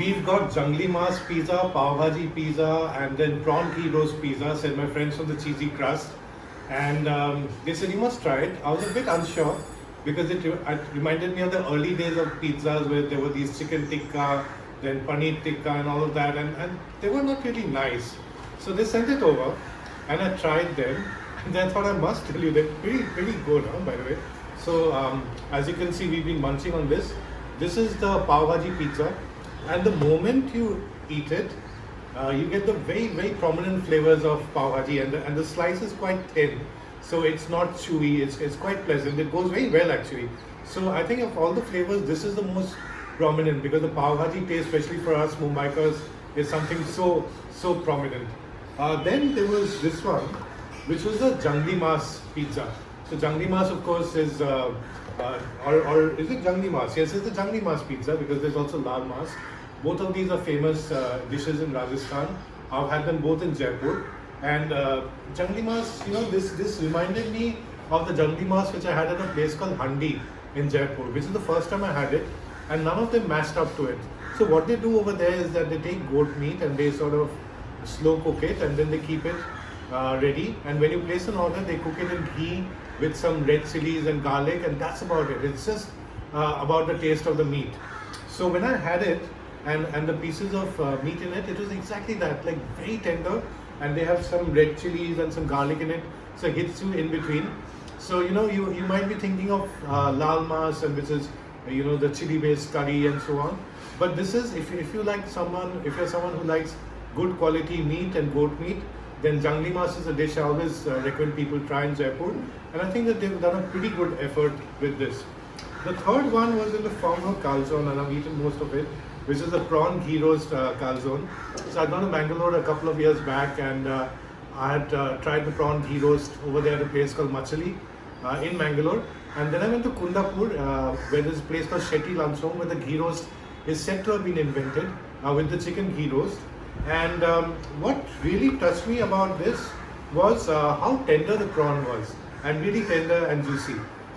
we've got Junglee maas pizza, pav bhaji pizza, and then prawn ghee roast pizza, said my friends from the Cheesy Crust. And they said, you must try it. I was a bit unsure because it reminded me of the early days of pizzas where there were these chicken tikka, then paneer tikka and all of that. And they were not really nice. So they sent it over and I tried them. And I thought I must tell you, they're pretty good, huh, by the way. So as you can see, we've been munching on this. This is the pav bhaji pizza. And the moment you eat it, you get the very prominent flavors of pav bhaji, and the slice is quite thin, so it's not chewy. It's quite pleasant. It goes very well actually. So I think of all the flavors, this is the most prominent because the pav bhaji taste, especially for us Mumbaikars, is something so prominent. Then there was this one, which was the Junglee maas pizza. So Junglee maas, of course, is or is it Junglee maas? Yes, it's the Junglee maas pizza because there's also lal maas. Both of these are famous dishes in Rajasthan. I've had them both in Jaipur. And Junglee maas, this reminded me of the Junglee maas which I had at a place called Handi in Jaipur, which is the first time I had it. And none of them matched up to it. So what they do over there is that they take goat meat and they sort of slow cook it, and then they keep it ready. And when you place an order, they cook it in ghee with some red chilies and garlic, and that's about it. It's just about the taste of the meat. So when I had it, and the pieces of meat in it, it was exactly that, like very tender, and they have some red chilies and some garlic in it, so it hits you in between. So you might be thinking of lal maas, and which is the chili based curry and so on. But this is, if you're someone who likes good quality meat and goat meat, then Junglee maas is a dish I always recommend people try in Jaipur, and I think that they've done a pretty good effort with this. The third one was in the form of calzone, and I've eaten most of it, which is the prawn ghee roast calzone. So I'd gone to Bangalore a couple of years back, and I had tried the prawn ghee roast over there at a place called Machali in Bangalore. And then I went to Kundapur, where there's a place called Shetty Lunch Home, where the ghee roast is said to have been invented with the chicken ghee roast. And what really touched me about this was how tender the prawn was, and really tender and juicy.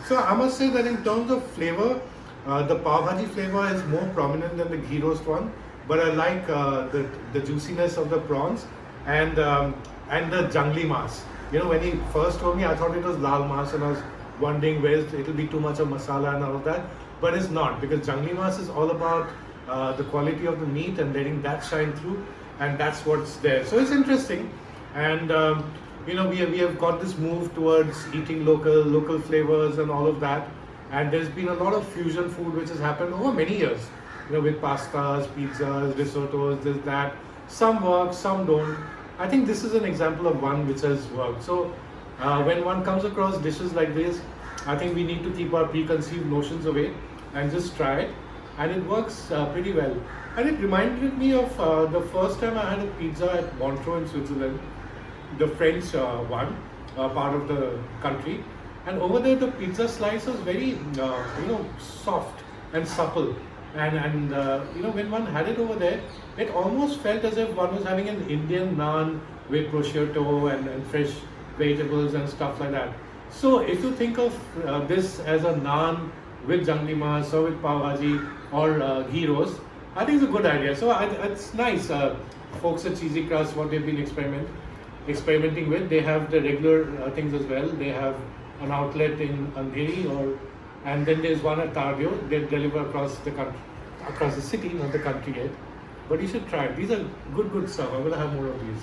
So I must say that in terms of flavor, the pav bhaji flavor is more prominent than the ghee roast one, but I like the juiciness of the prawns and the Junglee maas. When he first told me, I thought it was lal maas, and I was wondering where it'll be too much of masala and all of that, but it's not, because Junglee maas is all about the quality of the meat and letting that shine through, and that's what's there. So it's interesting, and we have got this move towards eating local flavors and all of that. And there's been a lot of fusion food which has happened over many years, with pastas, pizzas, risottos, this, that. Some work, some don't. I think this is an example of one which has worked. So when one comes across dishes like this, I think we need to keep our preconceived notions away and just try it. And it works pretty well. And it reminded me of the first time I had a pizza at Montreux in Switzerland, the French one, part of the country. And over there, the pizza slice was very, soft and supple. And when one had it over there, it almost felt as if one was having an Indian naan with prosciutto and fresh vegetables and stuff like that. So if you think of this as a naan with Junglee maas or with pav bhaji or ghee roast, I think it's a good idea. So it's nice. Folks at Cheesy Crust, what they've been experimenting with, they have the regular things as well. They have an outlet in Andheri, and then there's one at Tardeo. They deliver across the country, across the city, not the country yet. But you should try it. These are good stuff. I'm gonna have more of these.